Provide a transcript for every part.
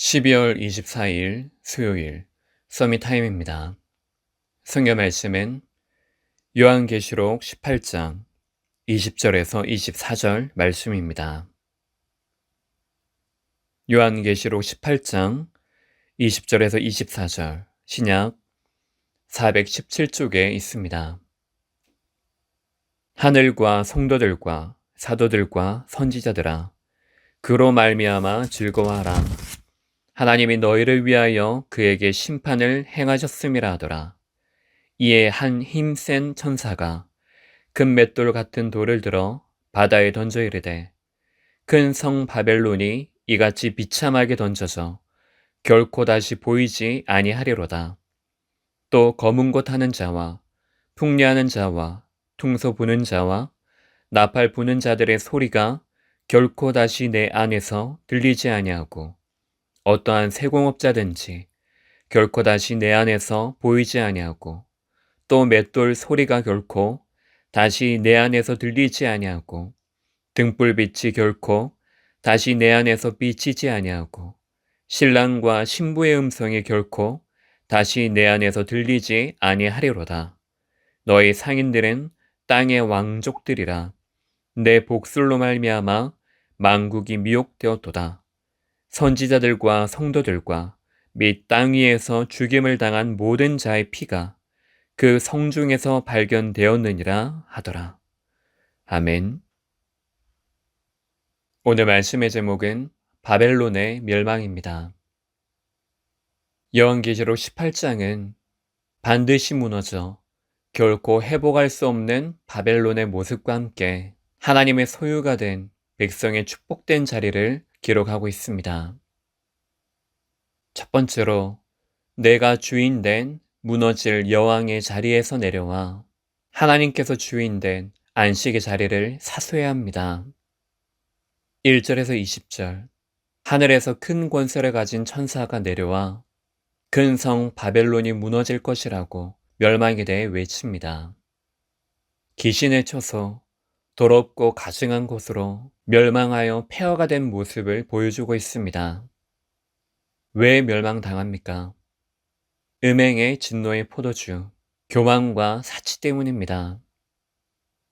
12월 24일 수요일 서밋타임입니다. 성경 말씀은 요한계시록 18장 20절에서 24절 말씀입니다. 요한계시록 18장 20절에서 24절 신약 417쪽에 있습니다. 하늘과 성도들과 사도들과 선지자들아, 그로 말미암아 즐거워하라. 하나님이 너희를 위하여 그에게 심판을 행하셨음이라 하더라. 이에 한 힘센 천사가 금 맷돌 같은 돌을 들어 바다에 던져 이르되, 큰 성 바벨론이 이같이 비참하게 던져져 결코 다시 보이지 아니하리로다. 또 검은 곳 하는 자와 풍리하는 자와 퉁소 부는 자와 나팔 부는 자들의 소리가 결코 다시 내 안에서 들리지 아니하고, 어떠한 세공업자든지 결코 다시 내 안에서 보이지 아니하고, 또 맷돌 소리가 결코 다시 내 안에서 들리지 아니하고, 등불빛이 결코 다시 내 안에서 비치지 아니하고, 신랑과 신부의 음성이 결코 다시 내 안에서 들리지 아니하리로다. 너희 상인들은 땅의 왕족들이라. 내 복술로 말미암아 만국이 미혹되었도다. 선지자들과 성도들과 및 땅 위에서 죽임을 당한 모든 자의 피가 그 성중에서 발견되었느니라 하더라. 아멘. 오늘 말씀의 제목은 바벨론의 멸망입니다. 요한계시록 18장은 반드시 무너져 결코 회복할 수 없는 바벨론의 모습과 함께 하나님의 소유가 된 백성의 축복된 자리를 기록하고 있습니다. 첫 번째로, 내가 주인된 무너질 여왕의 자리에서 내려와 하나님께서 주인된 안식의 자리를 사수해야 합니다. 1절에서 20절, 하늘에서 큰 권세를 가진 천사가 내려와 큰 성 바벨론이 무너질 것이라고 멸망에 대해 외칩니다. 귀신의 처소, 더럽고 가증한 곳으로 멸망하여 폐허가 된 모습을 보여주고 있습니다. 왜 멸망당합니까? 음행의 진노의 포도주, 교만과 사치 때문입니다.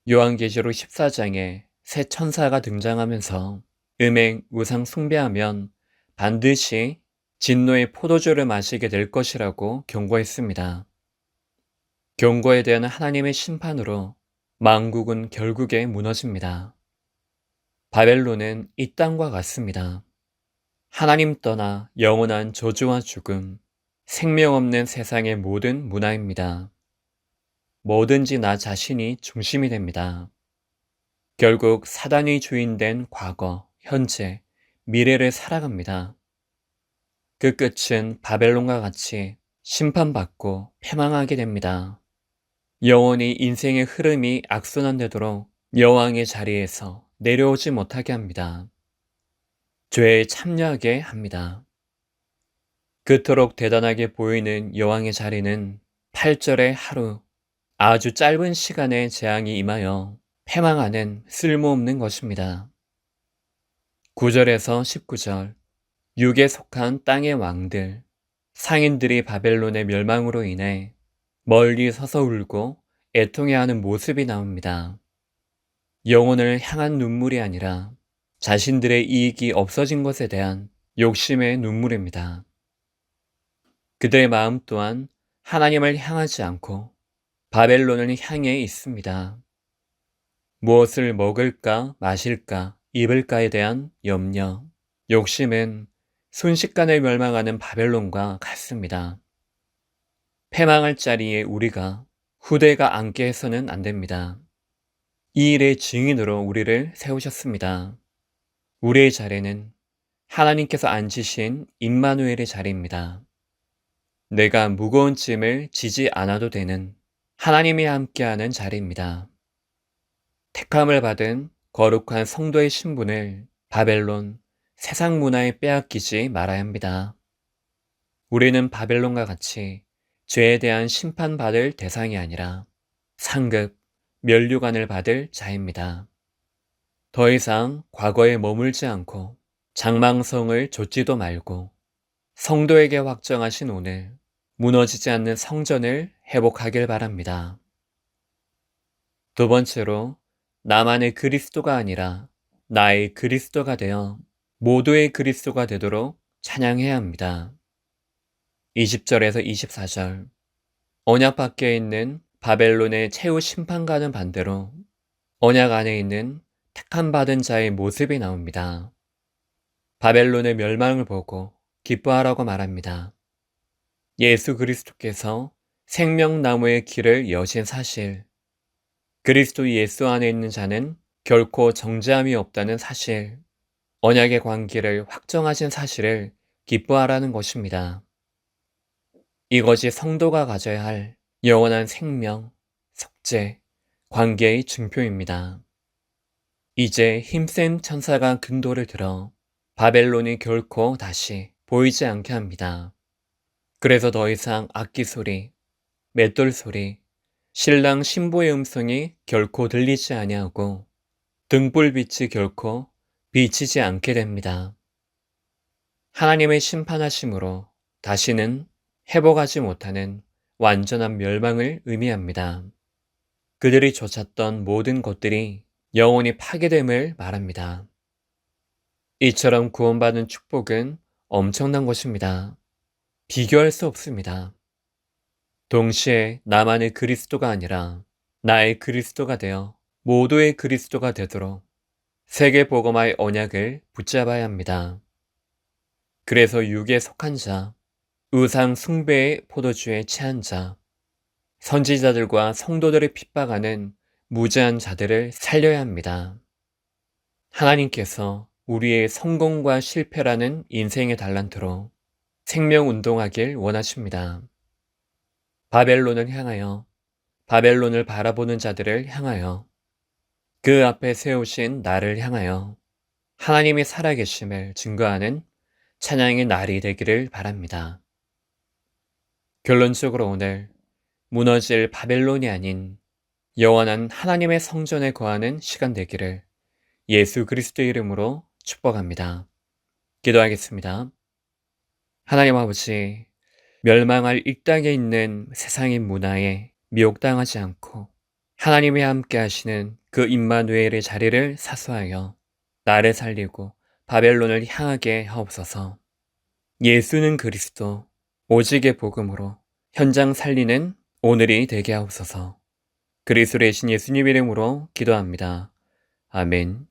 요한계시록 14장에 새 천사가 등장하면서 음행, 우상 숭배하면 반드시 진노의 포도주를 마시게 될 것이라고 경고했습니다. 경고에 대한 하나님의 심판으로 만국은 결국에 무너집니다. 바벨론은 이 땅과 같습니다. 하나님 떠나 영원한 저주와 죽음, 생명 없는 세상의 모든 문화입니다. 뭐든지 나 자신이 중심이 됩니다. 결국 사단이 주인된 과거, 현재, 미래를 살아갑니다. 그 끝은 바벨론과 같이 심판받고 패망하게 됩니다. 영원히 인생의 흐름이 악순환되도록 여왕의 자리에서 내려오지 못하게 합니다. 죄에 참여하게 합니다. 그토록 대단하게 보이는 여왕의 자리는 8절의 하루, 아주 짧은 시간의 재앙이 임하여 패망하는 쓸모없는 것입니다. 9절에서 19절, 육에 속한 땅의 왕들, 상인들이 바벨론의 멸망으로 인해 멀리 서서 울고 애통해하는 모습이 나옵니다. 영혼을 향한 눈물이 아니라 자신들의 이익이 없어진 것에 대한 욕심의 눈물입니다. 그들의 마음 또한 하나님을 향하지 않고 바벨론을 향해 있습니다. 무엇을 먹을까, 마실까, 입을까에 대한 염려, 욕심은 순식간에 멸망하는 바벨론과 같습니다. 패망할 자리에 우리가 후대가 앉게 해서는 안 됩니다. 이 일의 증인으로 우리를 세우셨습니다. 우리의 자리는 하나님께서 앉으신 임마누엘의 자리입니다. 내가 무거운 짐을 지지 않아도 되는 하나님이 함께하는 자리입니다. 택함을 받은 거룩한 성도의 신분을 바벨론, 세상 문화에 빼앗기지 말아야 합니다. 우리는 바벨론과 같이 죄에 대한 심판받을 대상이 아니라 상급, 면류관을 받을 자입니다. 더 이상 과거에 머물지 않고 장망성을 좇지도 말고 성도에게 확정하신 오늘, 무너지지 않는 성전을 회복하길 바랍니다. 두 번째로, 나만의 그리스도가 아니라 나의 그리스도가 되어 모두의 그리스도가 되도록 찬양해야 합니다. 20절에서 24절, 언약 밖에 있는 바벨론의 최후 심판과는 반대로 언약 안에 있는 택함받은 자의 모습이 나옵니다. 바벨론의 멸망을 보고 기뻐하라고 말합니다. 예수 그리스도께서 생명나무의 길을 여신 사실, 그리스도 예수 안에 있는 자는 결코 정죄함이 없다는 사실, 언약의 관계를 확정하신 사실을 기뻐하라는 것입니다. 이것이 성도가 가져야 할 영원한 생명, 속죄, 관계의 증표입니다. 이제 힘센 천사가 근도를 들어 바벨론이 결코 다시 보이지 않게 합니다. 그래서 더 이상 악기 소리, 맷돌 소리, 신랑 신부의 음성이 결코 들리지 아니하고 등불빛이 결코 비치지 않게 됩니다. 하나님의 심판하심으로 다시는 회복하지 못하는 완전한 멸망을 의미합니다. 그들이 좇았던 모든 것들이 영원히 파괴됨을 말합니다. 이처럼 구원받은 축복은 엄청난 것입니다. 비교할 수 없습니다. 동시에 나만의 그리스도가 아니라 나의 그리스도가 되어 모두의 그리스도가 되도록 세계 복음화의 언약을 붙잡아야 합니다. 그래서 육에 속한 자, 의상 숭배의 포도주에 취한 자, 선지자들과 성도들을 핍박하는 무죄한 자들을 살려야 합니다. 하나님께서 우리의 성공과 실패라는 인생의 달란트로 생명운동하길 원하십니다. 바벨론을 향하여, 바벨론을 바라보는 자들을 향하여, 그 앞에 세우신 나를 향하여 하나님이 살아계심을 증거하는 찬양의 날이 되기를 바랍니다. 결론적으로 오늘 무너질 바벨론이 아닌 영원한 하나님의 성전에 거하는 시간 되기를 예수 그리스도의 이름으로 축복합니다. 기도하겠습니다. 하나님 아버지, 멸망할 이 땅에 있는 세상의 문화에 미혹당하지 않고 하나님이 함께 하시는 그 임마누엘의 자리를 사수하여 나를 살리고 바벨론을 향하게 하옵소서. 예수는 그리스도, 오직의 복음으로 현장 살리는 오늘이 되게 하옵소서. 그리스도의 신 예수님 이름으로 기도합니다. 아멘.